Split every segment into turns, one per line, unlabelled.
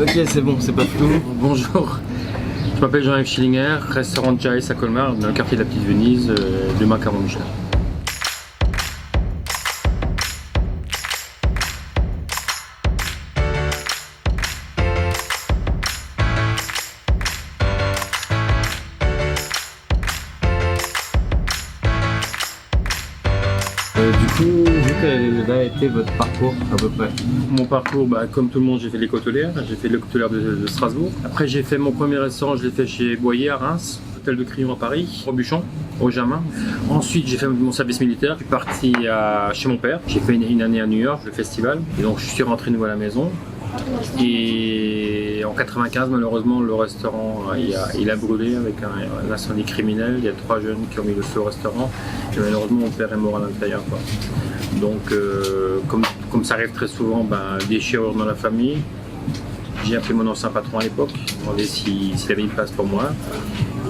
Ok, c'est bon, c'est pas flou.
Bonjour, je m'appelle Jean-Yves Schillinger, restaurant Jais à Colmar, dans le quartier de la Petite Venise, du macaron Michelin.
Du coup, quel a été votre parcours à peu près?
Mon parcours, comme tout le monde, j'ai fait l'école hôtelière. J'ai fait l'école hôtelière de Strasbourg. Après, j'ai fait mon premier restaurant, je l'ai fait chez Boyer à Reims, hôtel de Crillon à Paris, Robuchon, au Jamin. Ensuite, j'ai fait mon service militaire. Je suis parti chez mon père. J'ai fait une année à New York, le festival. Et donc, je suis rentré de nouveau à la maison. Et en 95, malheureusement, le restaurant il a brûlé avec un incendie criminel. Il y a 3 jeunes qui ont mis le feu au restaurant. Et malheureusement, mon père est mort à l'intérieur. Donc, comme ça arrive très souvent, déchirure dans la famille. J'ai appelé mon ancien patron à l'époque, demandé s'il avait une place pour moi.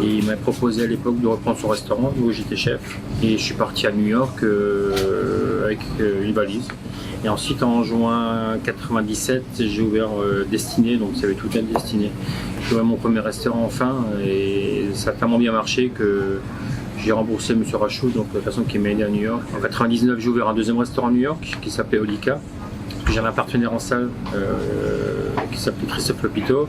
Et il m'a proposé à l'époque de reprendre son restaurant où j'étais chef. Et je suis parti à New York avec une valise. Et ensuite, en juin 97, j'ai ouvert Destinée, donc ça avait tout bien Destinée. J'ai ouvert mon premier restaurant enfin, et ça a tellement bien marché que j'ai remboursé M. Rachoud, donc la personne qui m'a aidé à New York. En 99, j'ai ouvert un deuxième restaurant à New York qui s'appelait Olika. J'avais un partenaire en salle qui s'appelait Christophe Lopito.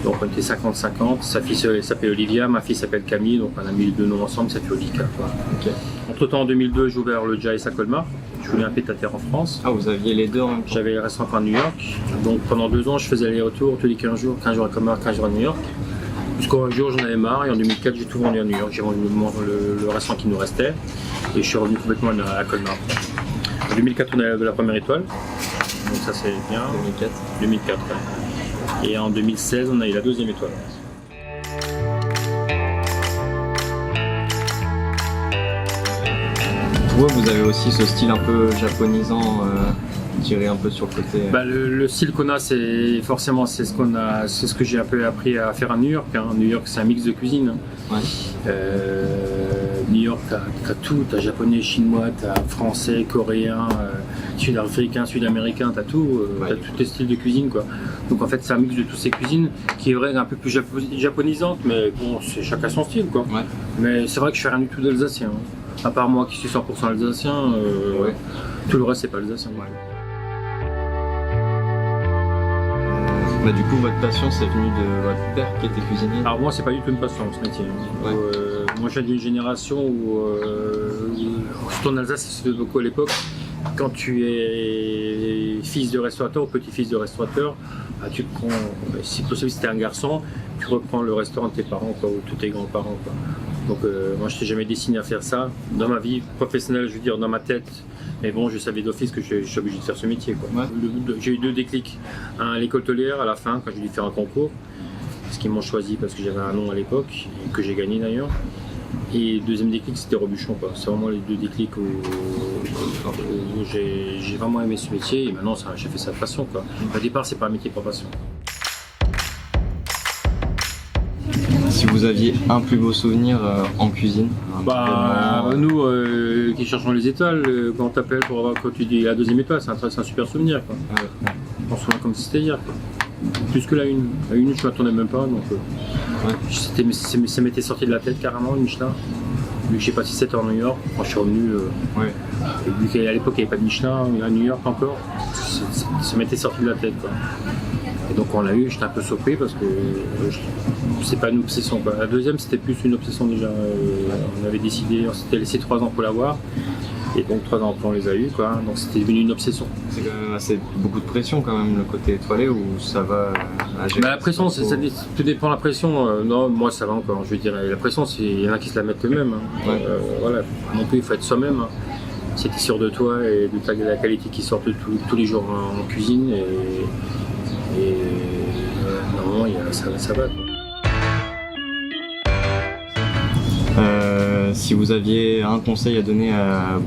Donc on était 50-50, sa fille s'appelle Olivia, ma fille s'appelle Camille, donc on a mis les deux noms ensemble, ça fait Olika. Okay. Entre temps, en 2002, j'ai ouvert le Jais à Colmar. Je voulais un pied-à-terre en France.
Ah, vous aviez les deux en même temps?
J'avais le restaurant à New York. Donc pendant 2 ans, je faisais aller-retour tous les 15 jours à Colmar, 15 jours à New York. Jusqu'au jour, j'en avais marre et en 2004, j'ai tout vendu à New York. J'ai vendu le restaurant qui nous restait et je suis revenu complètement à Colmar. En 2004, on a la première étoile. Donc ça, c'est bien. 2004, ouais. Et en 2016, on a eu la 2e étoile.
Pour vous avez aussi ce style un peu japonisant, tiré un peu sur le côté.
Le style qu'on a, c'est forcément c'est ce que j'ai un peu appris à faire à New York. New York, c'est un mix de cuisine. Ouais. New York, t'as tout, t'as japonais, chinois, t'as français, coréen, sud-africain, sud-américain, t'as tout, t'as tous tes styles de cuisine, quoi. Donc en fait, c'est un mix de toutes ces cuisines qui est vrai un peu plus japonisante, mais bon, c'est chacun son style, quoi. Ouais. Mais c'est vrai que je fais rien du tout d'alsacien. À part moi qui suis 100% alsacien, tout le reste c'est pas alsacien.
Du coup, votre passion c'est venu de votre père qui était cuisinier?
Alors moi c'est pas du tout une passion ce métier. Ouais. Moi je viens d'une génération où, surtout en Alsace, ça se fait beaucoup à l'époque, quand tu es fils de restaurateur ou petit-fils de restaurateur, tu prends, si possible si t'es un garçon, tu reprends le restaurant de tes parents ou de tes grands-parents. Donc moi je n'étais jamais destiné à faire ça. Dans ma vie professionnelle, je veux dire dans ma tête, mais bon je savais d'office que je suis obligé de faire ce métier. Ouais. J'ai eu 2 déclics. Un à l'école hôtelière à la fin quand j'ai dû faire un concours, parce qu'ils m'ont choisi parce que j'avais un nom à l'époque, que j'ai gagné d'ailleurs. Et le 2e déclic c'était Robuchon. C'est vraiment les 2 déclics où j'ai vraiment aimé ce métier et maintenant j'ai fait ça de passion. Au départ c'est pas un métier par passion.
Si vous aviez un plus beau souvenir en cuisine?
Nous qui cherchons les étoiles, quand on t'appelle pour avoir, quand tu dis la 2e étoile, c'est un super souvenir. On se souvient comme si c'était hier. Plus que la 1. La 1, je ne m'attendais même pas. Donc, ça m'était sorti de la tête carrément, une Michelin. Vu que j'ai passé 7 heures à New York, quand je suis revenu, et vu qu'à l'époque il n'y avait pas de Michelin à New York encore, ça m'était sorti de la tête. Et donc quand on l'a eu, j'étais un peu surpris parce que c'est pas une obsession. La 2e c'était plus une obsession déjà. On avait décidé, on s'était laissé 3 ans pour l'avoir. Et donc 3 ans après on les a eu, donc c'était devenu une obsession.
C'est quand même assez beaucoup de pression quand même le côté étoilé ou ça va à gérer?
La pression, tout dépend de la pression. Non, moi ça va encore. Je veux dire, la pression, il y en a qui se la mettent eux-mêmes. Voilà, non plus il faut être soi-même. Si tu es sûr de toi et de la qualité qui sort tous les jours en cuisine et normalement ça va.
Si vous aviez un conseil à donner à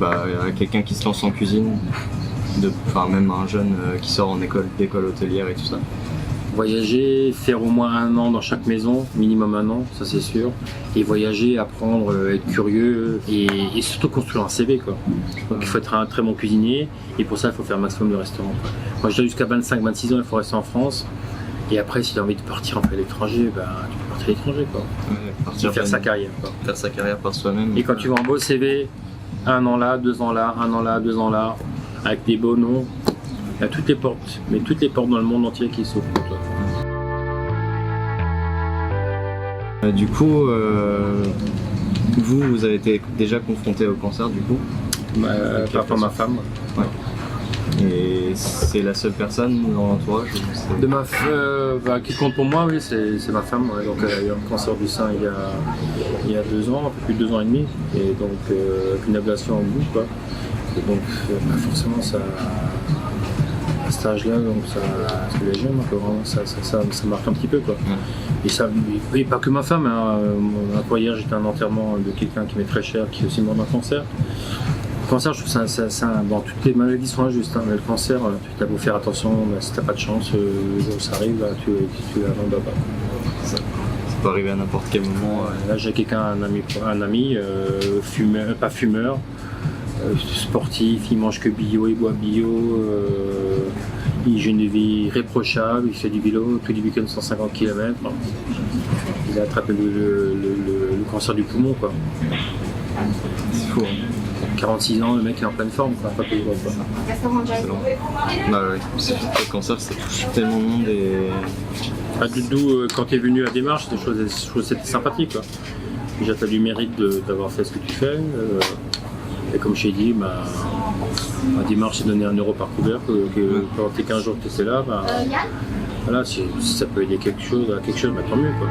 quelqu'un qui se lance en cuisine, même un jeune qui sort d'école hôtelière et tout ça?
Voyager, faire au moins 1 an dans chaque maison, minimum 1 an, ça c'est sûr. Et voyager, apprendre, être curieux et surtout construire un CV. Donc il faut être un très bon cuisinier et pour ça il faut faire un maximum de restaurants. Moi je dirais jusqu'à 25-26 ans il faut rester en France. Et après, si tu as envie de partir à l'étranger, ben, tu peux partir à l'étranger, quoi.
Ouais,
Et
partir
faire sa carrière, quoi.
faire sa carrière par soi-même.
Et quand tu vas en beau CV, 1 an là, 2 ans là, 1 an là, 2 ans là, avec des beaux noms, il y a toutes les portes, mais toutes les portes dans le monde entier qui s'ouvrent pour toi.
Du coup, vous avez été déjà confronté au cancer du coup,
Par rapport à ma femme.
et c'est la seule personne dans l'entourage ou c'est-
De qui compte pour moi, oui, c'est ma femme. Ouais. Donc, elle a eu un cancer du sein il y a 2 ans, un peu plus de 2 ans et demi, et donc avec une ablation au bout, quoi. Et donc, forcément, ça, à cet âge-là, donc ça, parce que les jeunes, donc, vraiment, ça marque un petit peu, quoi. Et ça, oui, pas que ma femme. Hein. Hier, j'étais à un enterrement de quelqu'un qui m'est très cher, qui est aussi mort d'un cancer. Le cancer, je trouve bon, toutes les maladies sont injustes, hein, mais le cancer, tu as beau faire attention, mais si tu n'as pas de chance, le jour où ça arrive, là, tu l'abandonnes pas.
ça peut arriver à n'importe quel moment.
Là, j'ai un ami fumeur, pas fumeur, sportif, il mange que bio, il boit bio, hygiène de vie irréprochable, il fait du vélo tous les week-ends 150 km. Il a attrapé le cancer du poumon, quoi.
C'est fou. Hein.
46 ans, le mec est en pleine forme, quoi. Pas que quoi.
Excellent. Bah ouais, le cancer ça touche tellement de monde et
D'où, quand tu es venu à la démarche, c'était sympathique, quoi. Déjà, tu as du mérite d'avoir fait ce que tu fais. Et comme je t'ai dit, ma démarche, c'est donner 1 euro par couvert. Pendant tes 15 jours que tu es là, voilà, si ça peut aider à quelque chose, bah, tant mieux, quoi.